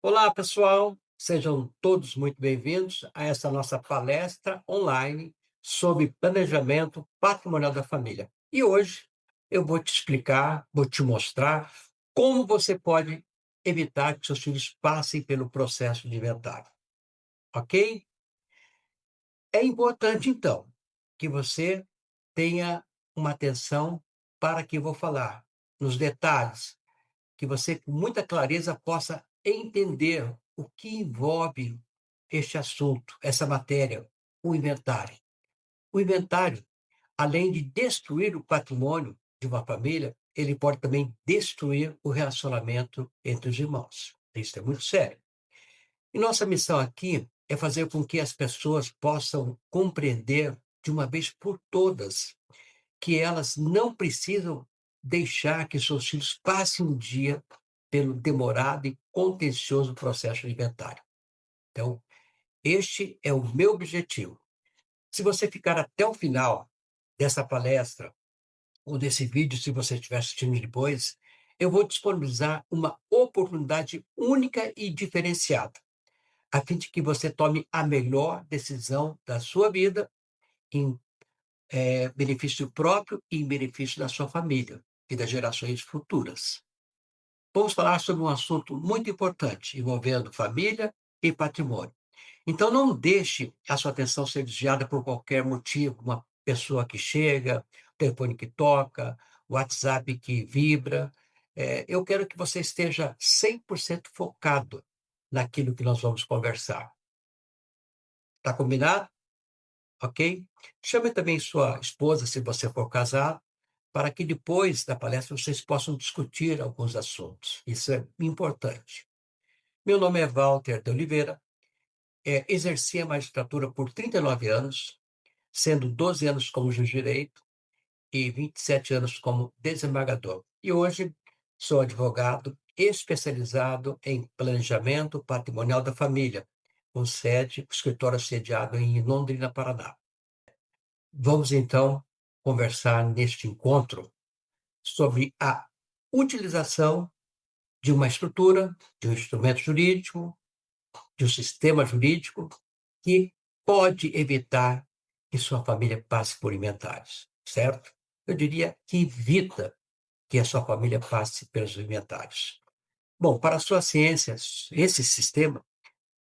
Olá, pessoal. Sejam todos muito bem-vindos a essa nossa palestra online sobre planejamento patrimonial da família. E hoje eu vou te explicar, vou te mostrar como você pode evitar que seus filhos passem pelo processo de inventário, ok? É importante, então, que você tenha uma atenção para que eu vou falar, nos detalhes, que você, com muita clareza, possa entender o que envolve este assunto, essa matéria, o inventário. O inventário, além de destruir o patrimônio de uma família, ele pode também destruir o relacionamento entre os irmãos. Isso é muito sério. E nossa missão aqui é fazer com que as pessoas possam compreender de uma vez por todas que elas não precisam deixar que seus filhos passem um dia pelo demorado e contencioso processo de inventário. Então, este é o meu objetivo. Se você ficar até o final dessa palestra ou desse vídeo, se você estiver assistindo depois, eu vou disponibilizar uma oportunidade única e diferenciada, a fim de que você tome a melhor decisão da sua vida em benefício próprio e em benefício da sua família e das gerações futuras. Vamos falar sobre um assunto muito importante envolvendo família e patrimônio. Então, não deixe a sua atenção ser desviada por qualquer motivo, uma pessoa que chega, telefone que toca, WhatsApp que vibra. Eu quero que você esteja 100% focado naquilo que nós vamos conversar. Está combinado? Ok? Chame também sua esposa, se você for casado, para que depois da palestra vocês possam discutir alguns assuntos. Isso é importante. Meu nome é Walter de Oliveira, exerci a magistratura por 39 anos, sendo 12 anos como juiz de direito e 27 anos como desembargador. E hoje sou advogado especializado em planejamento patrimonial da família, com escritório sediado em Londrina, Paraná. Vamos então conversar neste encontro sobre a utilização de uma estrutura, de um instrumento jurídico, de um sistema jurídico que pode evitar que sua família passe por inventários, certo? Eu diria que evita que a sua família passe pelos inventários. Bom, para a sua ciência, esse sistema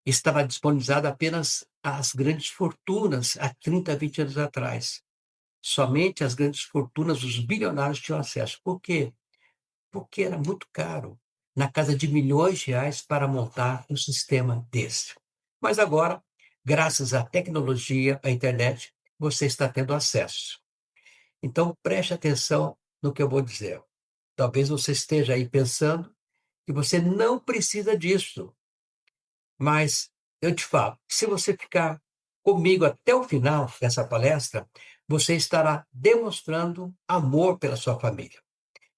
estava disponibilizado apenas às grandes fortunas há 30, 20 anos atrás. Somente as grandes fortunas, os bilionários tinham acesso. Por quê? Porque era muito caro, na casa de milhões de reais para montar um sistema desse. Mas agora, graças à tecnologia, à internet, você está tendo acesso. Então, preste atenção no que eu vou dizer. Talvez você esteja aí pensando que você não precisa disso, mas eu te falo, se você ficar comigo até o final dessa palestra, você estará demonstrando amor pela sua família.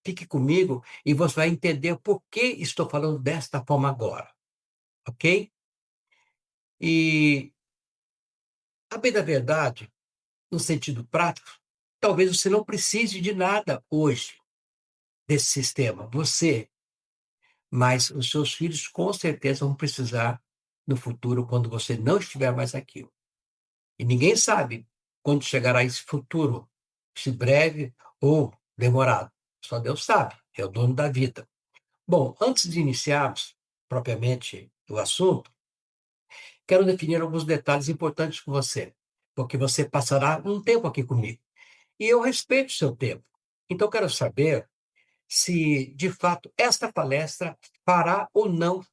Fique comigo e você vai entender por que estou falando desta forma agora, ok? E, a bem da verdade, no sentido prático, talvez você não precise de nada hoje desse sistema, você, mas os seus filhos com certeza vão precisar no futuro, quando você não estiver mais aqui. E ninguém sabe quando chegará esse futuro, se breve ou demorado. Só Deus sabe, é o dono da vida. Bom, antes de iniciarmos propriamente o assunto, quero definir alguns detalhes importantes com você, porque você passará um tempo aqui comigo. E eu respeito o seu tempo. Então, quero saber se, de fato, esta palestra fará ou não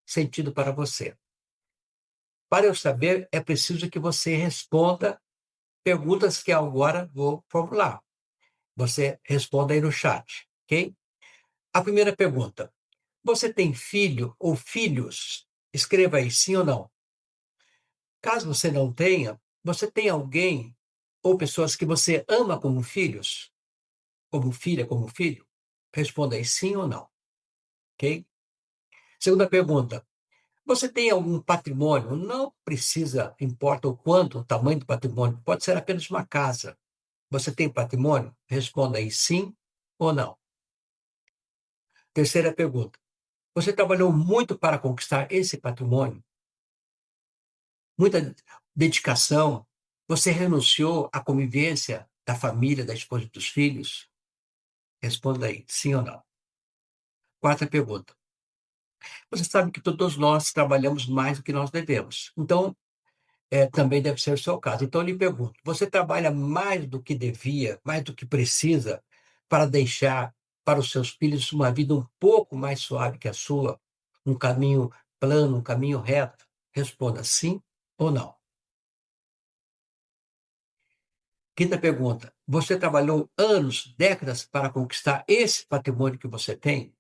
sentido para você. Para eu saber, é preciso que você responda perguntas que agora vou formular. Você responda aí no chat, ok? A primeira pergunta: você tem filho ou filhos? Escreva aí sim ou não. Caso você não tenha, você tem alguém ou pessoas que você ama como filhos? Como filha, como filho? Responda aí sim ou não, ok? Segunda pergunta: você tem algum patrimônio? Não precisa, importa o quanto, o tamanho do patrimônio, pode ser apenas uma casa. Você tem patrimônio? Responda aí sim ou não. Terceira pergunta: Você trabalhou muito para conquistar esse patrimônio? Muita dedicação? Você renunciou à convivência da família, da esposa e dos filhos? Responda aí, sim ou não. Quarta pergunta. Você sabe que todos nós trabalhamos mais do que nós devemos. Então, também deve ser o seu caso. Então eu lhe pergunto, você trabalha mais do que devia, mais do que precisa, para deixar para os seus filhos uma vida um pouco mais suave que a sua? Um caminho plano, um caminho reto? Responda sim ou não. Quinta pergunta, você trabalhou anos, décadas para conquistar esse patrimônio que você tem?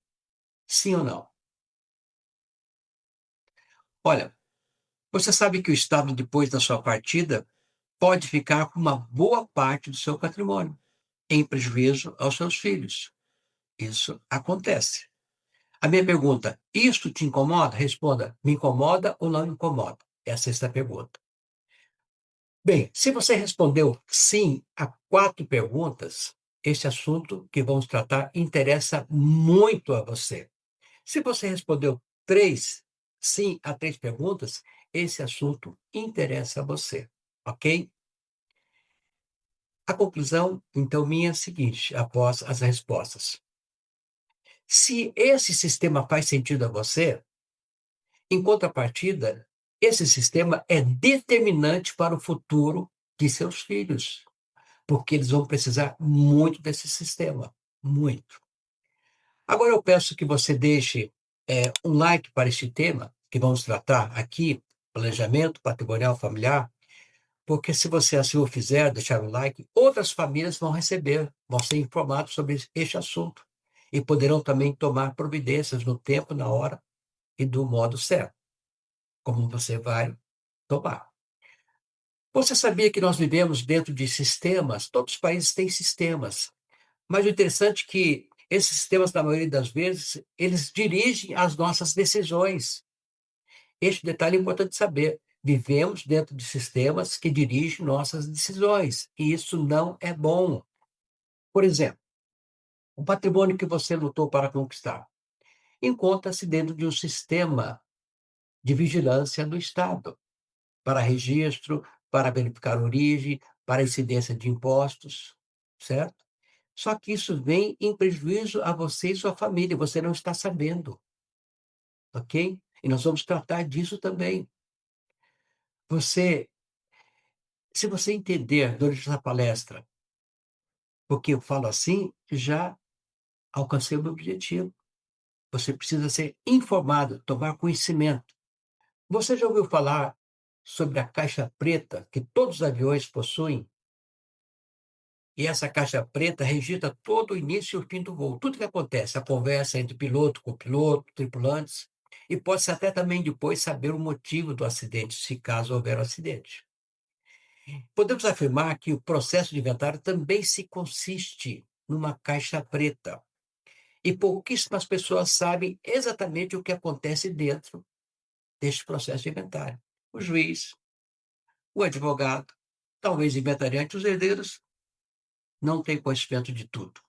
Sim ou não? Olha, você sabe que o Estado, depois da sua partida, pode ficar com uma boa parte do seu patrimônio, em prejuízo aos seus filhos. Isso acontece. A minha pergunta: isto te incomoda? Responda: me incomoda ou não me incomoda? É a sexta pergunta. Bem, se você respondeu sim a 4 perguntas, esse assunto que vamos tratar interessa muito a você. Se você respondeu 3 sim a 3 perguntas, esse assunto interessa a você, ok? A conclusão, então, minha é a seguinte, após as respostas: se esse sistema faz sentido a você, em contrapartida, esse sistema é determinante para o futuro de seus filhos, porque eles vão precisar muito desse sistema, muito. Agora eu peço que você deixe, um like para este tema que vamos tratar aqui, planejamento patrimonial familiar, porque se você assim o fizer, deixar um like, outras famílias vão receber, vão ser informados sobre este assunto e poderão também tomar providências no tempo, na hora e do modo certo, como você vai tomar. Você sabia que nós vivemos dentro de sistemas? Todos os países têm sistemas, mas o interessante é que esses sistemas, na maioria das vezes, eles dirigem as nossas decisões. Este detalhe é importante saber. Vivemos dentro de sistemas que dirigem nossas decisões, e isso não é bom. Por exemplo, o patrimônio que você lutou para conquistar encontra-se dentro de um sistema de vigilância do Estado, para registro, para verificar origem, para incidência de impostos, certo? Só que isso vem em prejuízo a você e sua família, você não está sabendo, ok? E nós vamos tratar disso também. Você, se você entender durante essa palestra, porque eu falo assim, já alcancei o meu objetivo. Você precisa ser informado, tomar conhecimento. Você já ouviu falar sobre a caixa preta que todos os aviões possuem? E essa caixa preta registra todo o início e o fim do voo. Tudo que acontece, a conversa entre piloto, copiloto, tripulantes, e pode-se até também depois saber o motivo do acidente, se caso houver um acidente. Podemos afirmar que o processo de inventário também se consiste numa caixa preta. E pouquíssimas pessoas sabem exatamente o que acontece dentro deste processo de inventário. O juiz, o advogado, talvez o inventariante, os herdeiros, não têm conhecimento de tudo.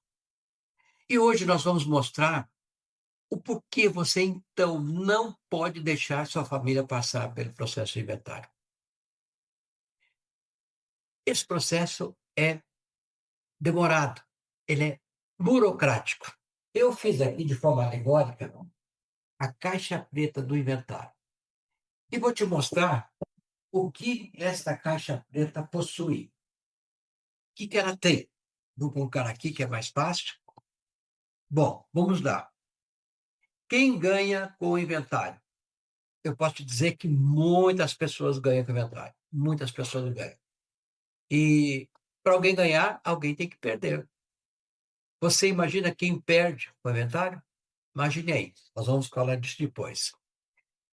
E hoje nós vamos mostrar o porquê você, então, não pode deixar sua família passar pelo processo de inventário. Esse processo é demorado, ele é burocrático. Eu fiz aqui de forma alegórica a caixa preta do inventário. E vou te mostrar o que esta caixa preta possui. O que ela tem? Vou colocar aqui que é mais fácil. Bom, vamos lá. Quem ganha com o inventário? Eu posso te dizer que muitas pessoas ganham com o inventário. Muitas pessoas ganham. E para alguém ganhar, alguém tem que perder. Você imagina quem perde com o inventário? Imagine aí. Nós vamos falar disso depois.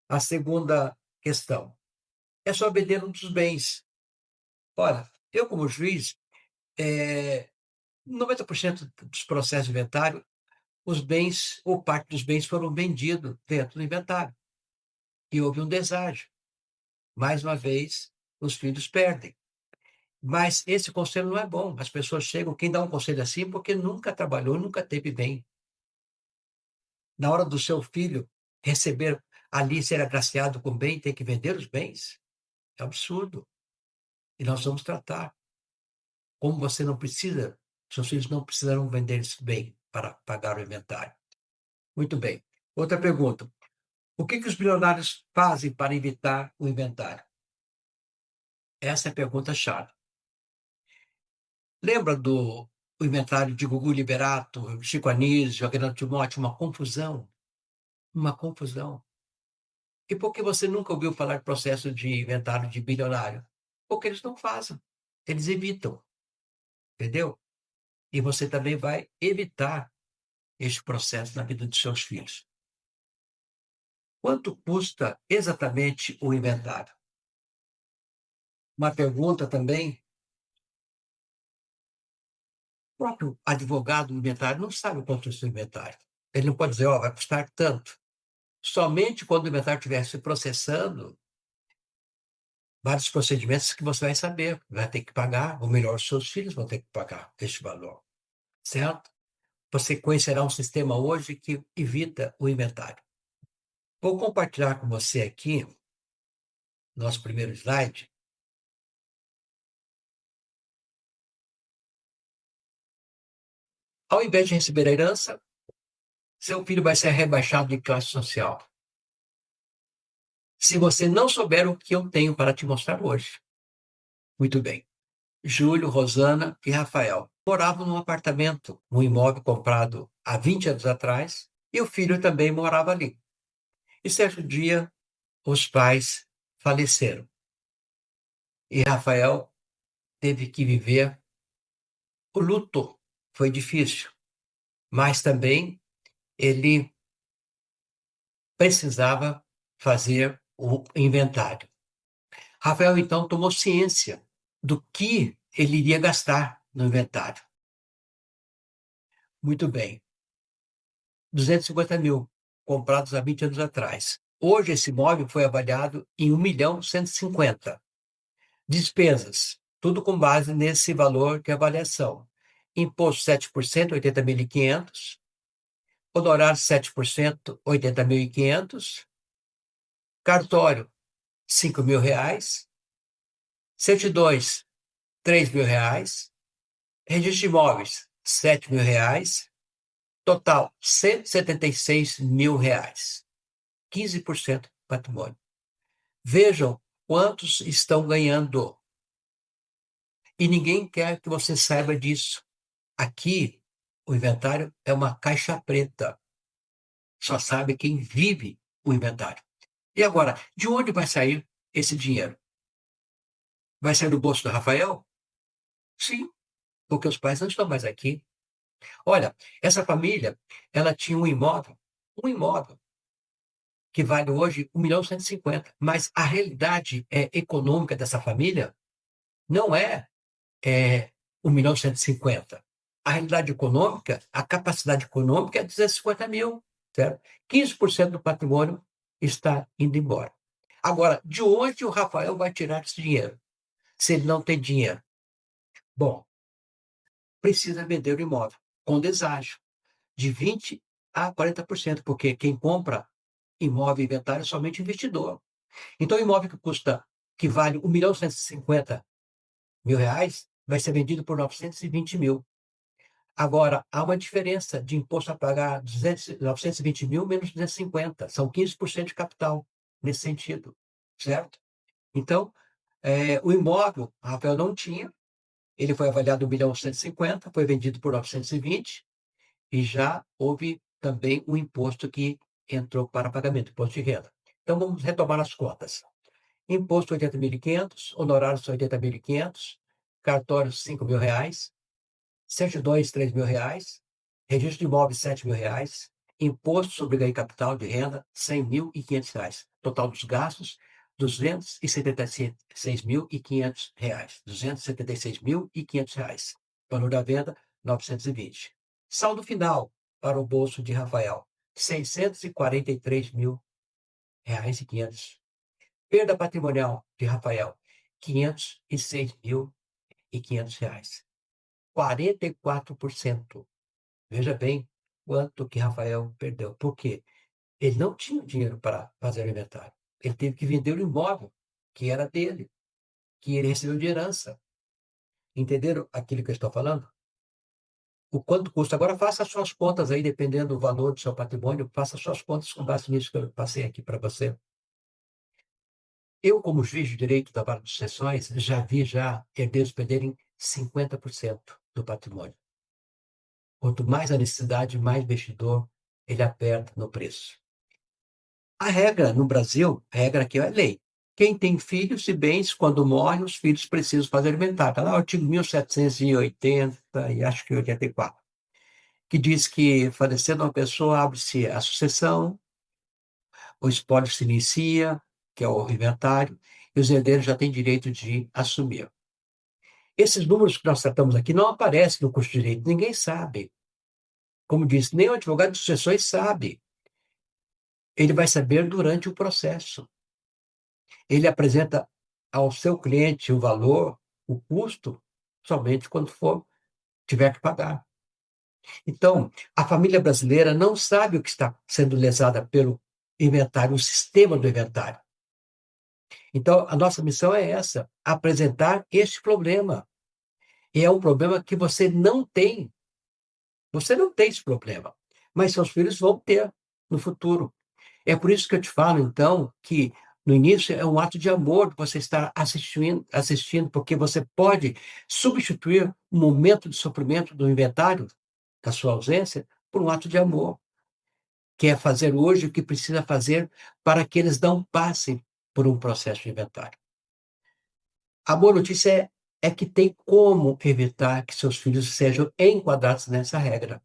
A segunda questão é sobre um dos bens. Olha, eu como juiz, 90% dos processos de inventário, os bens ou parte dos bens foram vendidos dentro do inventário. E houve um deságio. Mais uma vez, os filhos perdem. Mas esse conselho não é bom. As pessoas chegam, quem dá um conselho assim, porque nunca trabalhou, nunca teve bem. Na hora do seu filho receber ali, ser agraciado com bem, ter que vender os bens? É um absurdo. E nós vamos tratar. Como você não precisa, seus filhos não precisarão vender esse bem para pagar o inventário. Muito bem. Outra pergunta. O que os bilionários fazem para evitar o inventário? Essa é a pergunta-chave. Lembra do o inventário de Gugu Liberato, Chico Anísio, Agnaldo Timóteo? Uma confusão. Uma confusão. E por que você nunca ouviu falar de processo de inventário de bilionário? Porque eles não fazem. Eles evitam. Entendeu? E você também vai evitar este processo na vida dos seus filhos. Quanto custa exatamente o inventário? Uma pergunta também. O próprio advogado do inventário não sabe quanto custa o inventário. Ele não pode dizer: "Ó, vai custar tanto". Somente quando o inventário estiver se processando, vários procedimentos que você vai saber, vai ter que pagar, ou melhor, os seus filhos vão ter que pagar este valor, certo? Você conhecerá um sistema hoje que evita o inventário. Vou compartilhar com você aqui, nosso primeiro slide. Ao invés de receber a herança, seu filho vai ser rebaixado de classe social. Se você não souber o que eu tenho para te mostrar hoje. Muito bem. Júlio, Rosana e Rafael moravam num apartamento, um imóvel comprado há 20 anos atrás, e o filho também morava ali. E certo dia, os pais faleceram. E Rafael teve que viver o luto. Foi difícil, mas também ele precisava fazer o inventário. Rafael, então, tomou ciência do que ele iria gastar no inventário. Muito bem, 250.000, comprados há 20 anos atrás. Hoje, esse imóvel foi avaliado em 1.150.000. Despesas, tudo com base nesse valor de avaliação. Imposto 7%, 80.500. Honorário 7%, 80.500. Cartório, R$ 5.000. Certidões, R$ 3.000. Registro de imóveis, R$ 7.000. Total, R$ 176.000. 15% do patrimônio. Vejam quantos estão ganhando. E ninguém quer que você saiba disso. Aqui, o inventário é uma caixa preta. Só sabe quem vive o inventário. E agora, de onde vai sair esse dinheiro? Vai sair do bolso do Rafael? Sim, porque os pais não estão mais aqui. Olha, essa família, ela tinha um imóvel que vale hoje 1.150.000. Mas a realidade econômica dessa família não é 1.150.000. A realidade econômica, a capacidade econômica é 250.000, certo? 15% do patrimônio está indo embora. Agora, de onde o Rafael vai tirar esse dinheiro, se ele não tem dinheiro? Bom, precisa vender o imóvel com deságio, de 20% a 40%, porque quem compra imóvel e inventário é somente investidor. Então, o imóvel que vale 1.150.000 vai ser vendido por 920.000. Agora, há uma diferença de imposto a pagar: 920.000 menos 250, são 15% de capital, nesse sentido, certo? Então, o imóvel, o Rafael não tinha, ele foi avaliado 1.150.000, foi vendido por 920, e já houve também o imposto que entrou para pagamento, imposto de renda. Então, vamos retomar as contas. Imposto 80.500, honorários 80.500, cartório R$ 5.000, certidões R$ 3.000, registro de imóveis R$ 7.000, imposto sobre ganho de capital de renda R$ 100.500. Total dos gastos R$ 276.500. R$ 276.500. Valor da venda 920. Saldo final para o bolso de Rafael: R$ 643.500. Perda patrimonial de Rafael: R$ 506.500. 44%. Veja bem quanto que Rafael perdeu. Por quê? Ele não tinha dinheiro para fazer o inventário. Ele teve que vender o imóvel, que era dele, que ele recebeu de herança. Entenderam aquilo que eu estou falando? O quanto custa. Agora faça as suas contas aí, dependendo do valor do seu patrimônio, faça as suas contas com base nisso que eu passei aqui para você. Eu, como juiz de direito da Vara de Sucessões, já herdeiros perderem 50% do patrimônio. Quanto mais a necessidade, mais investidor ele aperta no preço. A regra no Brasil, a regra aqui é lei. Quem tem filhos e bens, quando morre, os filhos precisam fazer inventário. Está lá o artigo 1780 e acho que 84, que diz que, falecendo uma pessoa, abre-se a sucessão, o espólio se inicia, que é o inventário, e os herdeiros já têm direito de assumir. Esses números que nós tratamos aqui não aparecem no curso de direito, ninguém sabe. Como disse, nem o advogado de sucessões sabe. Ele vai saber durante o processo. Ele apresenta ao seu cliente o valor, o custo, somente quando tiver que pagar. Então, a família brasileira não sabe o que está sendo lesada pelo inventário, o sistema do inventário. Então, a nossa missão é essa, apresentar este problema. E é um problema que você não tem. Você não tem esse problema, mas seus filhos vão ter no futuro. É por isso que eu te falo, então, que no início é um ato de amor você estar assistindo, porque você pode substituir o momento de sofrimento do inventário, da sua ausência, por um ato de amor, que é fazer hoje o que precisa fazer para que eles não passem por um processo de inventário. A boa notícia é que tem como evitar que seus filhos sejam enquadrados nessa regra,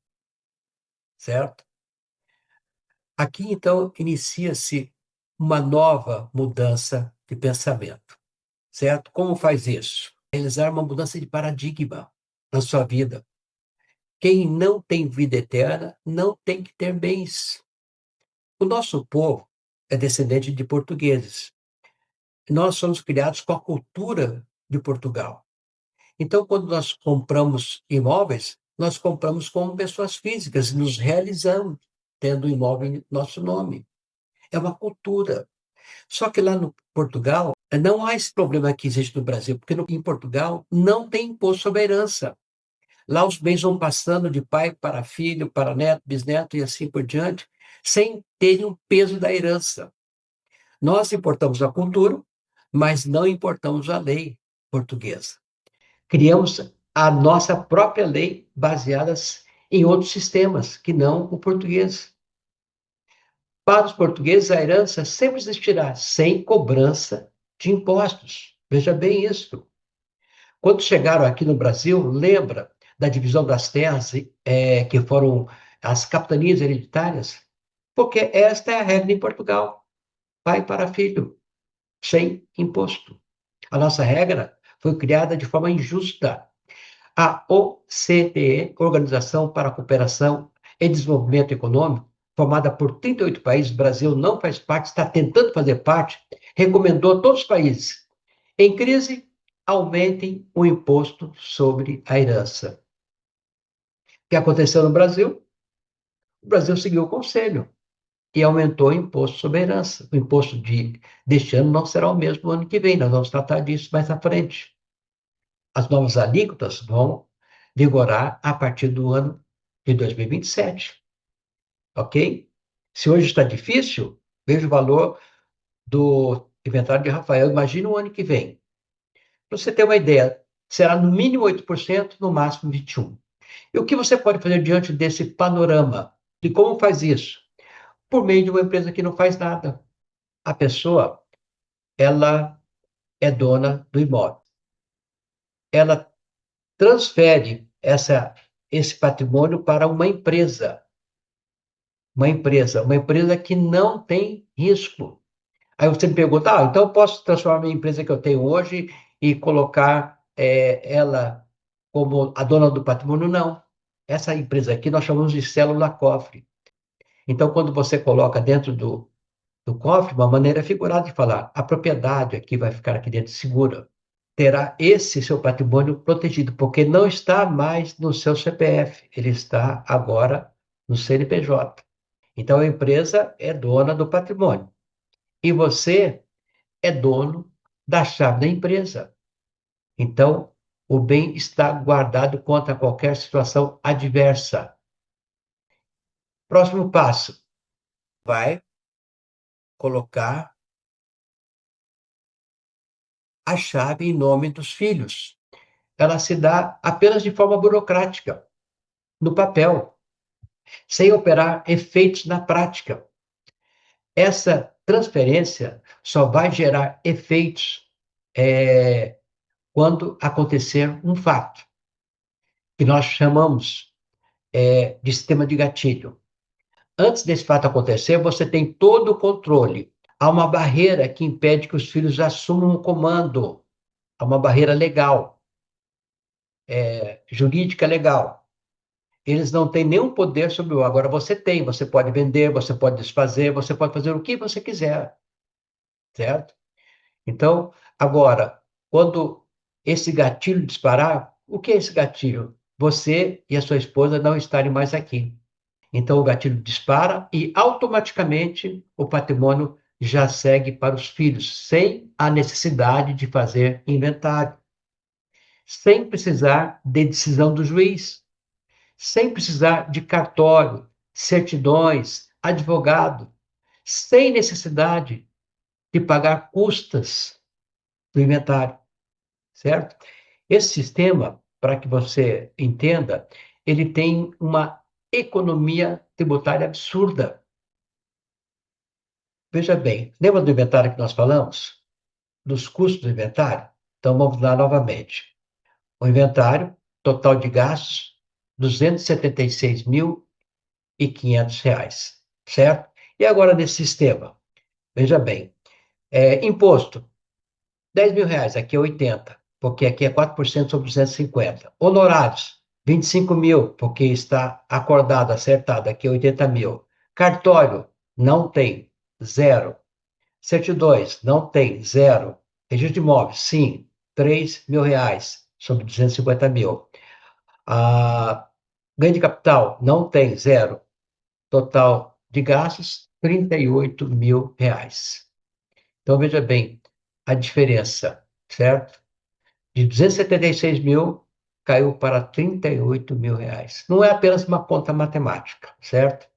certo? Aqui, então, inicia-se uma nova mudança de pensamento, certo? Como faz isso? Realizar uma mudança de paradigma na sua vida. Quem não tem vida eterna não tem que ter bens. O nosso povo é descendente de portugueses. Nós somos criados com a cultura de Portugal. Então, quando nós compramos imóveis, nós compramos como pessoas físicas, nos realizamos, tendo o imóvel em nosso nome. É uma cultura. Só que lá no Portugal, não há esse problema que existe no Brasil, porque em Portugal não tem imposto sobre a herança. Lá os bens vão passando de pai para filho, para neto, bisneto e assim por diante, sem terem o peso da herança. Nós importamos a cultura, mas não importamos a lei portuguesa. Criamos a nossa própria lei baseada em outros sistemas, que não o português. Para os portugueses, a herança sempre existirá, sem cobrança de impostos. Veja bem isso. Quando chegaram aqui no Brasil, lembra da divisão das terras, que foram as capitanias hereditárias? Porque esta é a regra em Portugal: pai para filho, sem imposto. A nossa regra foi criada de forma injusta. A OCDE, Organização para a Cooperação e Desenvolvimento Econômico, formada por 38 países, o Brasil não faz parte, está tentando fazer parte, recomendou a todos os países, em crise, aumentem o imposto sobre a herança. O que aconteceu no Brasil? O Brasil seguiu o conselho e aumentou o imposto sobre a herança. O imposto deste ano não será o mesmo do ano que vem, nós vamos tratar disso mais à frente. As novas alíquotas vão vigorar a partir do ano de 2027, ok? Se hoje está difícil, veja o valor do inventário de Rafael. Imagina o ano que vem. Para você ter uma ideia, será no mínimo 8%, no máximo 21%. E o que você pode fazer diante desse panorama? E como faz isso? Por meio de uma empresa que não faz nada. A pessoa, ela é dona do imóvel. Ela transfere esse patrimônio para uma empresa que não tem risco. Aí você me pergunta, então eu posso transformar a minha empresa que eu tenho hoje e colocar ela como a dona do patrimônio? Não. Essa empresa aqui nós chamamos de célula-cofre. Então, quando você coloca dentro do cofre, uma maneira figurada de falar, a propriedade aqui vai ficar aqui dentro segura. Terá esse seu patrimônio protegido, porque não está mais no seu CPF, ele está agora no CNPJ. Então, a empresa é dona do patrimônio. E você é dono da chave da empresa. Então, o bem está guardado contra qualquer situação adversa. Próximo passo, vai colocar a chave em nome dos filhos. Ela se dá apenas de forma burocrática, no papel, sem operar efeitos na prática. Essa transferência só vai gerar efeitos quando acontecer um fato, que nós chamamos de sistema de gatilho. Antes desse fato acontecer, você tem todo o controle. Há uma barreira que impede que os filhos assumam o comando. Há uma barreira legal, jurídica legal. Eles não têm nenhum poder sobre o. Agora você tem, você pode vender, você pode desfazer, você pode fazer o que você quiser, certo? Então, agora, quando esse gatilho disparar, o que é esse gatilho? Você e a sua esposa não estarem mais aqui. Então, o gatilho dispara e automaticamente o patrimônio já segue para os filhos, sem a necessidade de fazer inventário, sem precisar de decisão do juiz, sem precisar de cartório, certidões, advogado, sem necessidade de pagar custas do inventário, certo? Esse sistema, para que você entenda, ele tem uma economia tributária absurda. Veja bem, lembra do inventário que nós falamos? Dos custos do inventário? Então vamos lá novamente. O inventário, total de gastos, R$ 276.500, certo? E agora nesse sistema, veja bem, imposto, R$ 10.000, aqui é 80, porque aqui é 4% sobre 250. Honorários, 25.000, porque está acordado, acertado, aqui é 80.000. Cartório, não tem, zero. Certidões, não tem, zero. Registro de imóveis, sim, R$ 3.000 sobre 250.000. Ganho de capital, não tem, zero. Total de gastos, R$ 38.000. Então, veja bem a diferença, certo? De 276.000, caiu para R$ 38.000. Não é apenas uma conta matemática, certo?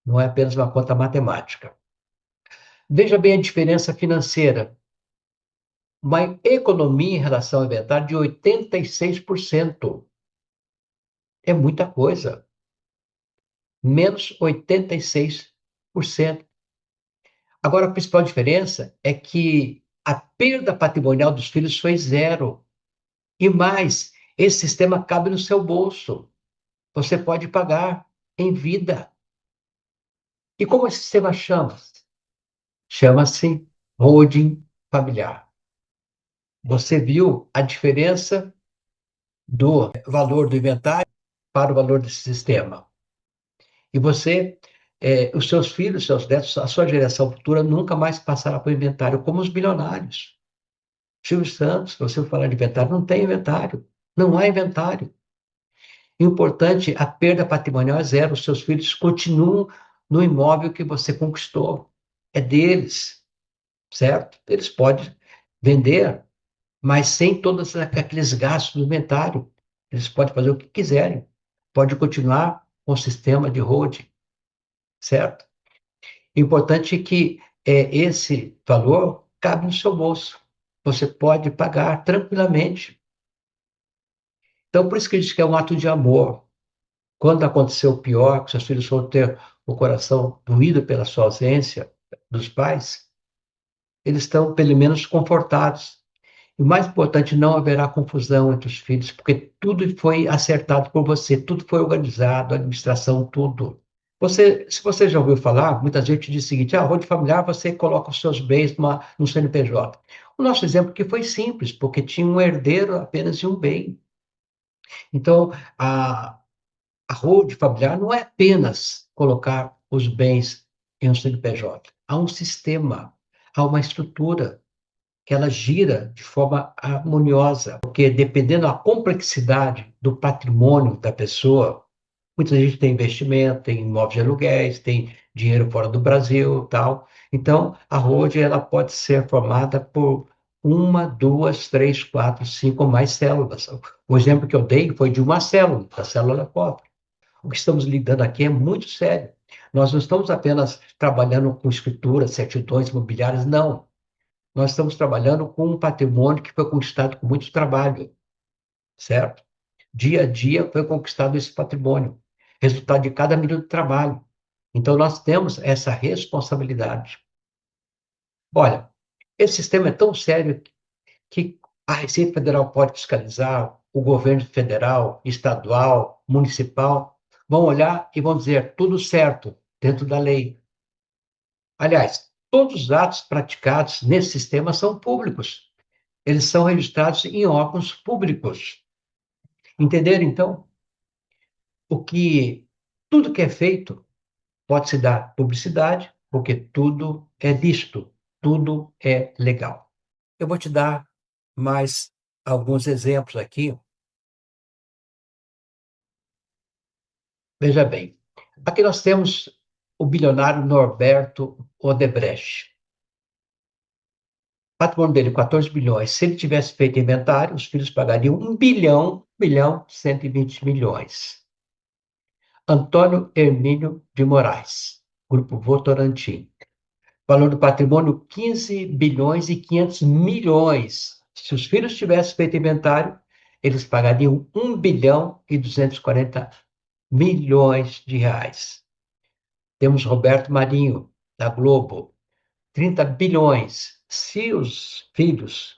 Não é apenas uma conta matemática. Veja bem a diferença financeira. Uma economia em relação ao inventário de 86%. É muita coisa. Menos 86%. Agora, a principal diferença é que a perda patrimonial dos filhos foi zero. E mais, esse sistema cabe no seu bolso. Você pode pagar em vida. E como esse sistema chama? Chama-se holding familiar. Você viu a diferença do valor do inventário para o valor desse sistema. E você, os seus filhos, seus netos, a sua geração futura nunca mais passará por inventário, como os bilionários. Silvio Santos, se você falar de inventário, não tem inventário. Não há inventário. Importante, a perda patrimonial é zero. Os seus filhos continuam no imóvel que você conquistou. É deles, certo? Eles podem vender, mas sem todos aqueles gastos do inventário. Eles podem fazer o que quiserem. Pode continuar com o sistema de holding, certo? Importante é que esse valor cabe no seu bolso. Você pode pagar tranquilamente. Então, por isso que diz que é um ato de amor. Quando aconteceu o pior, que seus filhos foram ter o coração doído pela sua ausência dos pais, eles estão, pelo menos, confortados. E o mais importante, não haverá confusão entre os filhos, porque tudo foi acertado por você, tudo foi organizado, a administração, tudo. Se você já ouviu falar, muita gente diz o seguinte: rol familiar, você coloca os seus bens no CNPJ. O nosso exemplo aqui foi simples, porque tinha um herdeiro apenas de um bem. Então, a holding familiar não é apenas colocar os bens em um CNPJ. Há um sistema, há uma estrutura que ela gira de forma harmoniosa, porque dependendo da complexidade do patrimônio da pessoa, muita gente tem investimento, tem imóveis de aluguéis, tem dinheiro fora do Brasil, tal. Então, a holding ela pode ser formada por uma, duas, três, quatro, cinco ou mais células. O exemplo que eu dei foi de uma célula, da célula pobre. O que estamos lidando aqui é muito sério. Nós não estamos apenas trabalhando com escrituras, certidões imobiliárias, não. Nós estamos trabalhando com um patrimônio que foi conquistado com muito trabalho, certo? Dia a dia foi conquistado esse patrimônio, resultado de cada minuto de trabalho. Então, nós temos essa responsabilidade. Olha, esse sistema é tão sério que a Receita Federal pode fiscalizar, o governo federal, estadual, municipal, vão olhar e vão dizer tudo certo, dentro da lei. Aliás, todos os atos praticados nesse sistema são públicos. Eles são registrados em órgãos públicos. Entenderam, então? O que tudo que é feito pode se dar publicidade, porque tudo é lícito, tudo é legal. Eu vou te dar mais alguns exemplos aqui. Veja bem, aqui nós temos o bilionário Norberto Odebrecht. O patrimônio dele, 14 bilhões. Se ele tivesse feito inventário, os filhos pagariam 1 bilhão, 1 bilhão, 120 milhões. Antônio Hermínio de Moraes, Grupo Votorantim. Valor do patrimônio, 15 bilhões e 500 milhões. Se os filhos tivessem feito inventário, eles pagariam 1 bilhão e 240 milhões de reais. Temos Roberto Marinho, da Globo, 30 bilhões. Se os filhos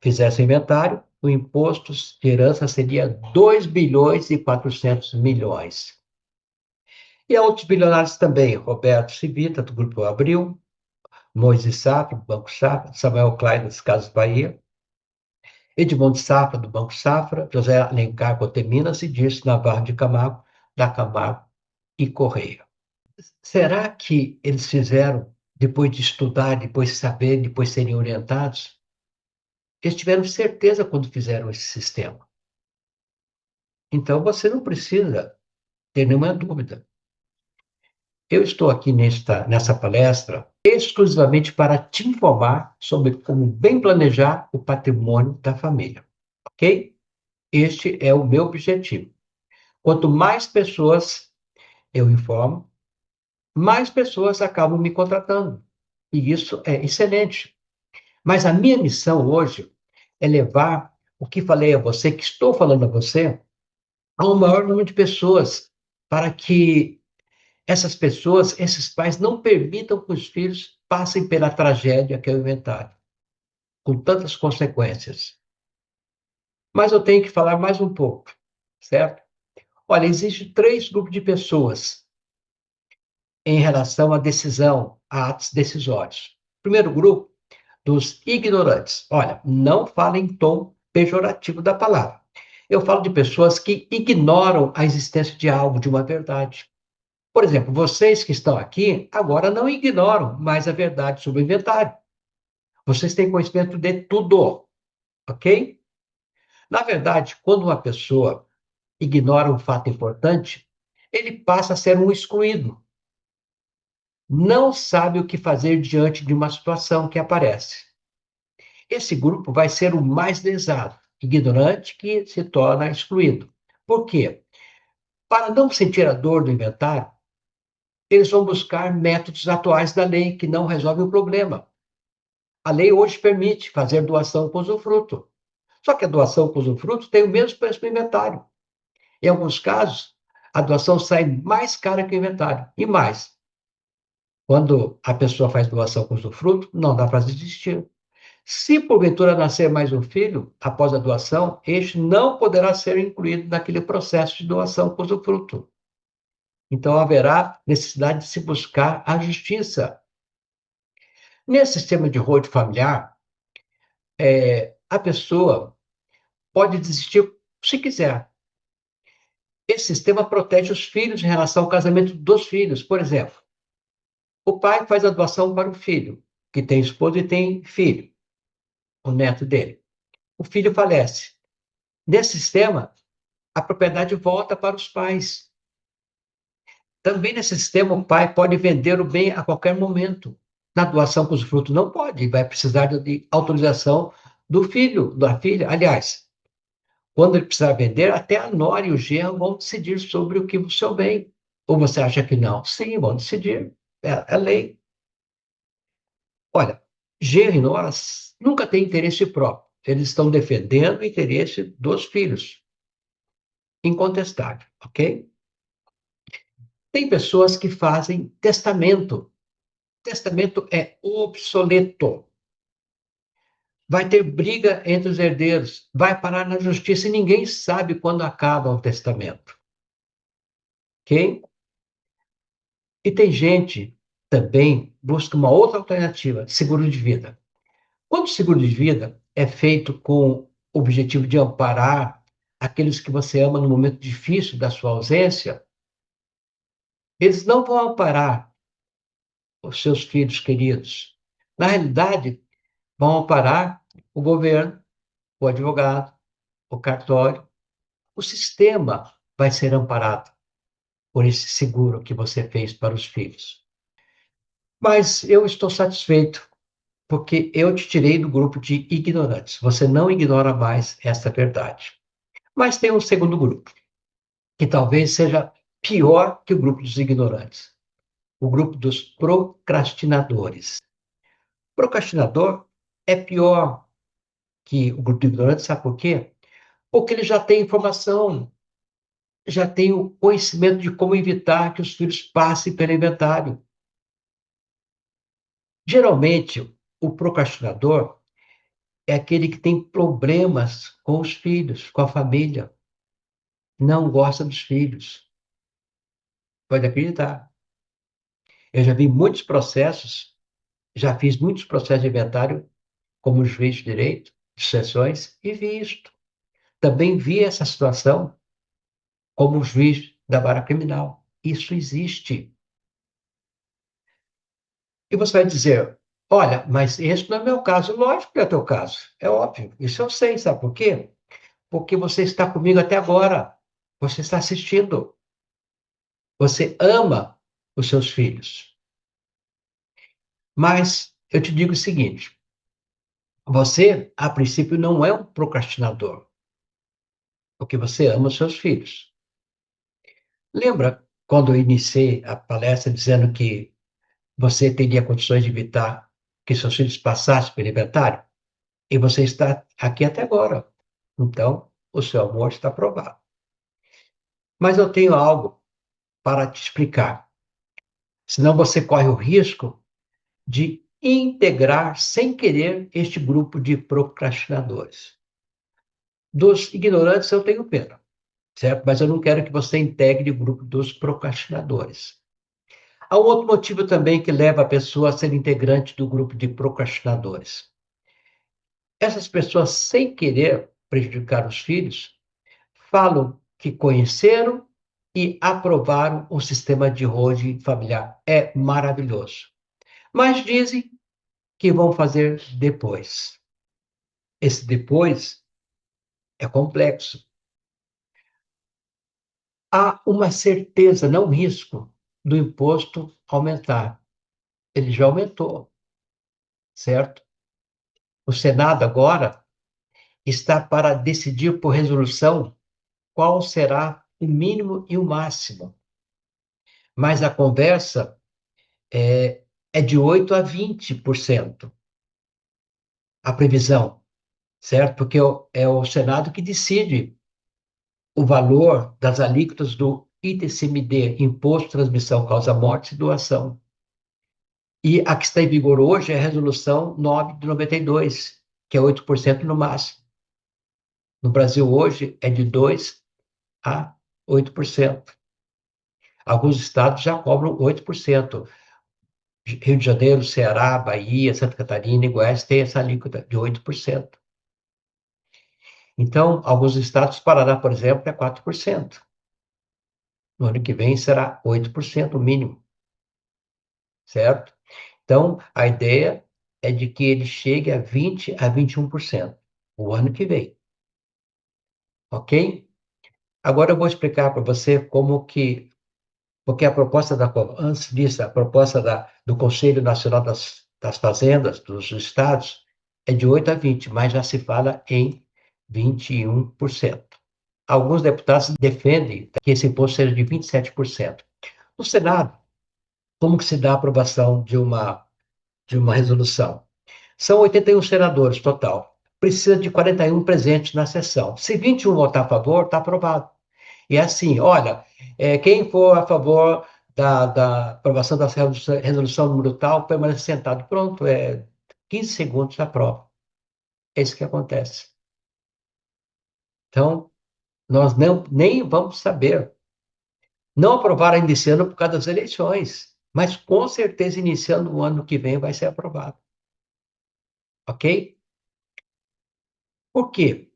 fizessem inventário, o imposto de herança seria 2 bilhões e 400 milhões. E há outros bilionários também, Roberto Civita, do Grupo Abril, Moisés Safra, do Banco Safra, Samuel Klein, das Casas Bahia, Edmundo Safra, do Banco Safra, José Alencar Coteminas e Dirce Navarro de Camargo, da Camargo e Correia. Será que eles fizeram, depois de estudar, depois de saber, depois de serem orientados? Eles tiveram certeza quando fizeram esse sistema. Então, você não precisa ter nenhuma dúvida. Eu estou aqui nessa palestra exclusivamente para te informar sobre como bem planejar o patrimônio da família, ok? Este é o meu objetivo. Quanto mais pessoas eu informo, mais pessoas acabam me contratando. E isso é excelente. Mas a minha missão hoje é levar o que falei a você, que estou falando a você, a um maior número de pessoas, para que essas pessoas, esses pais, não permitam que os filhos passem pela tragédia que é o inventário, com tantas consequências. Mas eu tenho que falar mais um pouco, certo? Olha, existem três grupos de pessoas em relação à decisão, a atos decisórios. Primeiro grupo, dos ignorantes. Olha, não fala em tom pejorativo da palavra. Eu falo de pessoas que ignoram a existência de algo, de uma verdade. Por exemplo, vocês que estão aqui agora não ignoram mais a verdade sobre o inventário. Vocês têm conhecimento de tudo, ok? Na verdade, quando uma pessoa ignora um fato importante, ele passa a ser um excluído. Não sabe o que fazer diante de uma situação que aparece. Esse grupo vai ser o mais lesado, ignorante que se torna excluído. Por quê? Para não sentir a dor do inventário, eles vão buscar métodos atuais da lei que não resolvem o problema. A lei hoje permite fazer doação com usufruto. Só que a doação com usufruto tem o mesmo preço do inventário. Em alguns casos, a doação sai mais cara que o inventário. E mais, quando a pessoa faz doação com usufruto, não dá para desistir. Se porventura nascer mais um filho, após a doação, este não poderá ser incluído naquele processo de doação com usufruto. Então, haverá necessidade de se buscar a justiça. Nesse sistema de road familiar, a pessoa pode desistir se quiser. Esse sistema protege os filhos em relação ao casamento dos filhos. Por exemplo, o pai faz a doação para o filho, que tem esposa e tem filho, o neto dele. O filho falece. Nesse sistema, a propriedade volta para os pais. Também nesse sistema, o pai pode vender o bem a qualquer momento. Na doação com os frutos não pode, vai precisar de autorização do filho, da filha. Aliás, quando ele precisar vender, até a nora e o genro vão decidir sobre o que o seu bem. Ou você acha que não? Sim, vão decidir. É lei. Olha, genro e nora nunca têm interesse próprio. Eles estão defendendo o interesse dos filhos. Incontestável, ok? Tem pessoas que fazem testamento. Testamento é obsoleto. Vai ter briga entre os herdeiros, vai parar na justiça e ninguém sabe quando acaba o testamento, ok? E tem gente também busca uma outra alternativa, seguro de vida. Quando o seguro de vida é feito com o objetivo de amparar aqueles que você ama no momento difícil da sua ausência, eles não vão amparar os seus filhos queridos. Na realidade, vão amparar o governo, o advogado, o cartório, o sistema vai ser amparado por esse seguro que você fez para os filhos. Mas eu estou satisfeito, porque eu te tirei do grupo de ignorantes. Você não ignora mais essa verdade. Mas tem um segundo grupo, que talvez seja pior que o grupo dos ignorantes, o grupo dos procrastinadores. Procrastinador é pior que o grupo de ignorantes, sabe por quê? Porque ele já tem informação, já tem o conhecimento de como evitar que os filhos passem pelo inventário. Geralmente, o procrastinador é aquele que tem problemas com os filhos, com a família, não gosta dos filhos. Pode acreditar. Eu já vi muitos processos, já fiz muitos processos de inventário como juiz de direito, de sucessões, e vi isto. Também vi essa situação como juiz da vara criminal. Isso existe. E você vai dizer, olha, mas esse não é meu caso. Lógico que é teu caso, é óbvio. Isso eu sei, sabe por quê? Porque você está comigo até agora. Você está assistindo. Você ama os seus filhos. Mas eu te digo o seguinte: você, a princípio, não é um procrastinador, porque você ama os seus filhos. Lembra quando eu iniciei a palestra dizendo que você teria condições de evitar que seus filhos passassem pelo inventário? E você está aqui até agora. Então, o seu amor está provado. Mas eu tenho algo para te explicar. Senão você corre o risco de integrar sem querer este grupo de procrastinadores. Dos ignorantes eu tenho pena, certo? Mas eu não quero que você integre o grupo dos procrastinadores. Há um outro motivo também que leva a pessoa a ser integrante do grupo de procrastinadores. Essas pessoas, sem querer prejudicar os filhos, falam que conheceram e aprovaram o sistema de holding familiar. É maravilhoso. Mas dizem que vão fazer depois. Esse depois é complexo. Há uma certeza, não risco, do imposto aumentar. Ele já aumentou, certo? O Senado agora está para decidir por resolução qual será o mínimo e o máximo. Mas a conversa é de 8 a 20%, a previsão, certo? Porque é o Senado que decide o valor das alíquotas do ITCMD, Imposto de Transmissão Causa Morte e Doação. E a que está em vigor hoje é a Resolução 9 de 92, que é 8% no máximo. No Brasil hoje é de 2 a 8%. Alguns estados já cobram 8%. Rio de Janeiro, Ceará, Bahia, Santa Catarina e Goiás têm essa alíquota de 8%. Então, alguns estados, Paraná, por exemplo, é 4%. No ano que vem será 8% o mínimo, certo? Então, a ideia é de que ele chegue a 20 a 21% o ano que vem, ok? Agora eu vou explicar para você como que porque a proposta antes disso, a proposta do Conselho Nacional das Fazendas, dos estados, é de 8 a 20, mas já se fala em 21%. Alguns deputados defendem que esse imposto seja de 27%. No Senado, como que se dá a aprovação de uma resolução? São 81 senadores total. Precisa de 41 presentes na sessão. Se 21 votar a favor, está aprovado. E é assim, olha, quem for a favor da aprovação da resolução número tal, permanece sentado. Pronto, 15 segundos aprova. É isso que acontece. Então, nós nem vamos saber. Não aprovaram ainda esse ano por causa das eleições, mas com certeza iniciando o ano que vem vai ser aprovado. Ok? Por quê?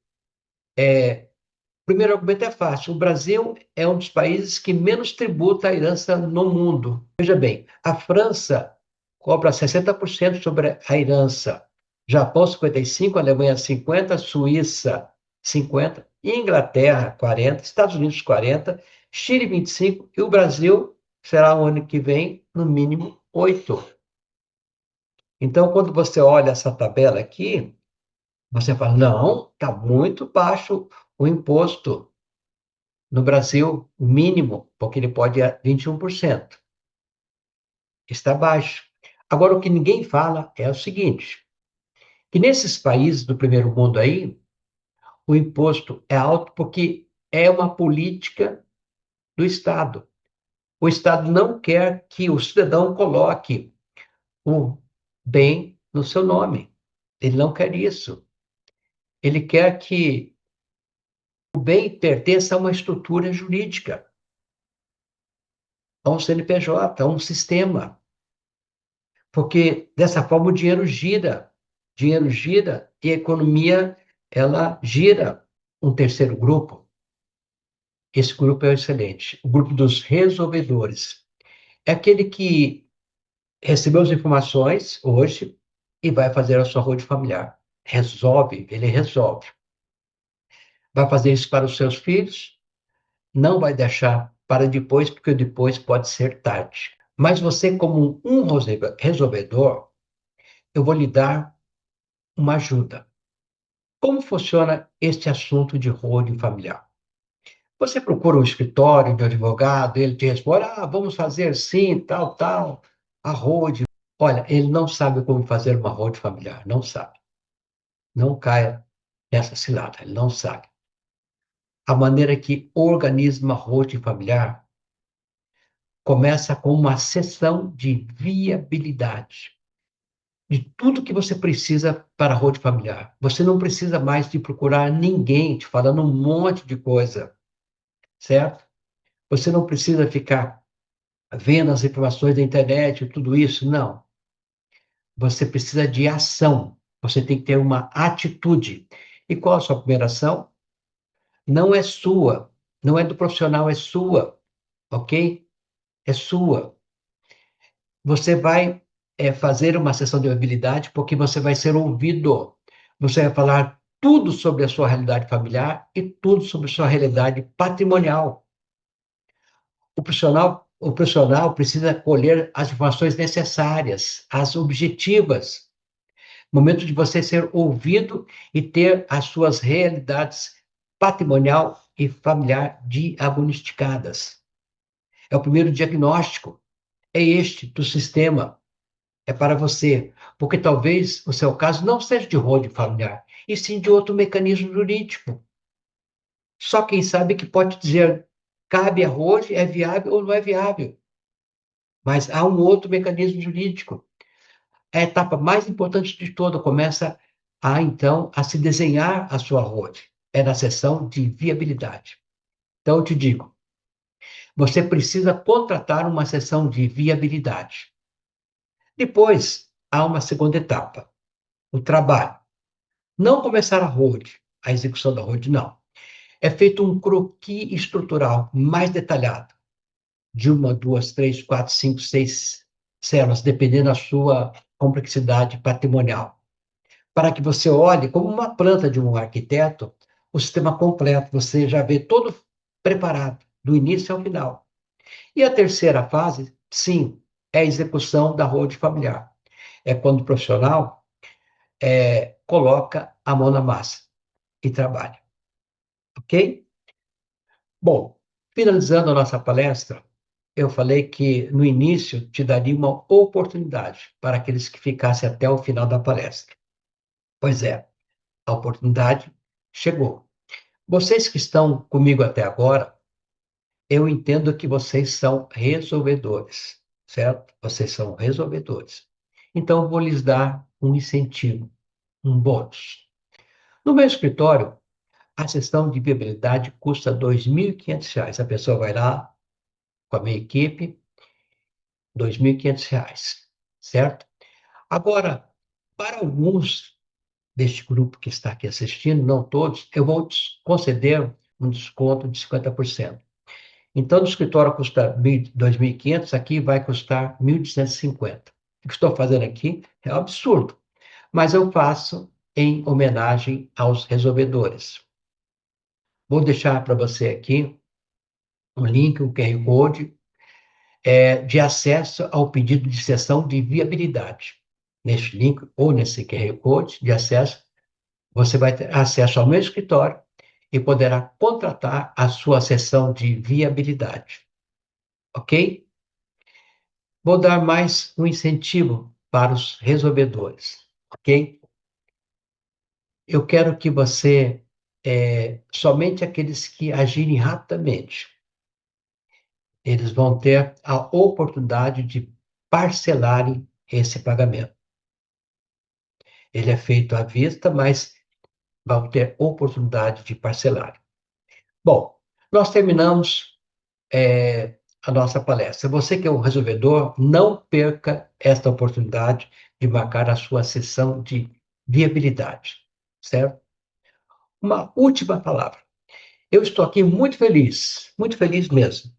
O primeiro argumento é fácil. O Brasil é um dos países que menos tributa a herança no mundo. Veja bem, a França cobra 60% sobre a herança, Japão 55%, Alemanha 50%, Suíça 50%, Inglaterra 40%, Estados Unidos 40%, Chile 25% e o Brasil será o ano que vem, no mínimo, 8%. Então, quando você olha essa tabela aqui, você fala, não, está muito baixo o imposto. No Brasil, o mínimo, porque ele pode ir a 21%. Está baixo. Agora, o que ninguém fala é o seguinte, que nesses países do primeiro mundo aí, o imposto é alto porque é uma política do Estado. O Estado não quer que o cidadão coloque o bem no seu nome. Ele não quer isso. Ele quer que o bem pertença a uma estrutura jurídica, a um CNPJ, a um sistema. Porque dessa forma o dinheiro gira e a economia ela gira. Um terceiro grupo, esse grupo é excelente, o grupo dos resolvedores. É aquele que recebeu as informações hoje e vai fazer a sua roda familiar. Resolve, ele resolve. Vai fazer isso para os seus filhos, não vai deixar para depois, porque depois pode ser tarde. Mas você, como um resolvedor, eu vou lhe dar uma ajuda. Como funciona este assunto de holding familiar? Você procura um escritório de advogado, ele te responde, vamos fazer sim, tal, tal, a holding. Olha, ele não sabe como fazer uma holding familiar, não sabe. Não caia nessa cilada, ele não sabe. A maneira que organiza uma holding familiar começa com uma sessão de viabilidade de tudo que você precisa para a holding familiar. Você não precisa mais de procurar ninguém te falando um monte de coisa, certo? Você não precisa ficar vendo as informações da internet e tudo isso, não. Você precisa de ação. Você tem que ter uma atitude. E qual a sua primeira ação? Não é sua, não é do profissional, é sua, ok? É sua. Você vai fazer uma sessão de viabilidade porque você vai ser ouvido. Você vai falar tudo sobre a sua realidade familiar e tudo sobre a sua realidade patrimonial. O profissional precisa colher as informações necessárias, as objetivas. Momento de você ser ouvido e ter as suas realidades patrimonial e familiar diagnosticadas. É o primeiro diagnóstico. É este do sistema. É para você. Porque talvez o seu caso não seja de holding familiar, e sim de outro mecanismo jurídico. Só quem sabe que pode dizer cabe a holding, é viável ou não é viável. Mas há um outro mecanismo jurídico. A etapa mais importante de toda começa então, a se desenhar a sua holding. É na seção de viabilidade. Então, eu te digo, você precisa contratar uma seção de viabilidade. Depois, há uma segunda etapa, o trabalho. Não começar a holding, a execução da holding, não. É feito um croquis estrutural mais detalhado, de uma, duas, três, quatro, cinco, seis células, dependendo da sua complexidade patrimonial, para que você olhe como uma planta de um arquiteto, o sistema completo, você já vê todo preparado, do início ao final. E a terceira fase, sim, é a execução da holding familiar. É quando o profissional coloca a mão na massa e trabalha, ok? Bom, finalizando a nossa palestra, eu falei que no início te daria uma oportunidade para aqueles que ficassem até o final da palestra. Pois é, a oportunidade chegou. Vocês que estão comigo até agora, eu entendo que vocês são resolvedores, certo? Vocês são resolvedores. Então, eu vou lhes dar um incentivo, um bônus. No meu escritório, a sessão de viabilidade custa R$ 2.500. A pessoa vai lá com a minha equipe, R$ 2.500, certo? Agora, para alguns deste grupo que está aqui assistindo, não todos, eu vou conceder um desconto de 50%. Então, no escritório custa 2.500, aqui vai custar 1.250. O que estou fazendo aqui é um absurdo, mas eu faço em homenagem aos resolvedores. Vou deixar para você aqui um link, um QR Code, de acesso ao pedido de sessão de viabilidade. Neste link ou nesse QR Code de acesso, você vai ter acesso ao meu escritório e poderá contratar a sua sessão de viabilidade, ok? Vou dar mais um incentivo para os resolvedores, ok? Eu quero que você, somente aqueles que agirem rapidamente, eles vão ter a oportunidade de parcelarem esse pagamento. Ele é feito à vista, mas vão ter oportunidade de parcelar. Bom, nós terminamos a nossa palestra. Você que é um resolvedor, não perca esta oportunidade de marcar a sua sessão de viabilidade, certo? Uma última palavra. Eu estou aqui muito feliz mesmo,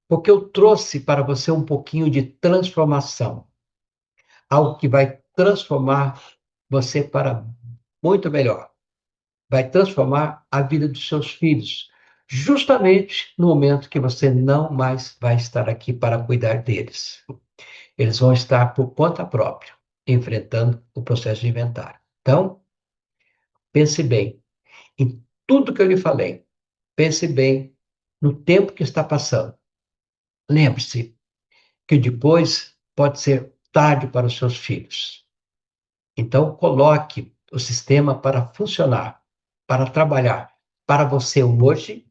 porque eu trouxe para você um pouquinho de transformação, algo que vai transformar você para muito melhor. Vai transformar a vida dos seus filhos, justamente no momento que você não mais vai estar aqui para cuidar deles. Eles vão estar por conta própria, enfrentando o processo de inventário. Então, pense bem em tudo que eu lhe falei. Pense bem no tempo que está passando. Lembre-se que depois pode ser tarde para os seus filhos. Então, coloque o sistema para funcionar, para trabalhar para você hoje,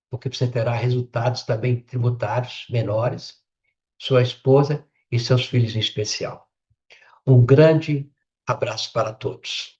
porque você terá resultados também tributários menores, sua esposa e seus filhos em especial. Um grande abraço para todos.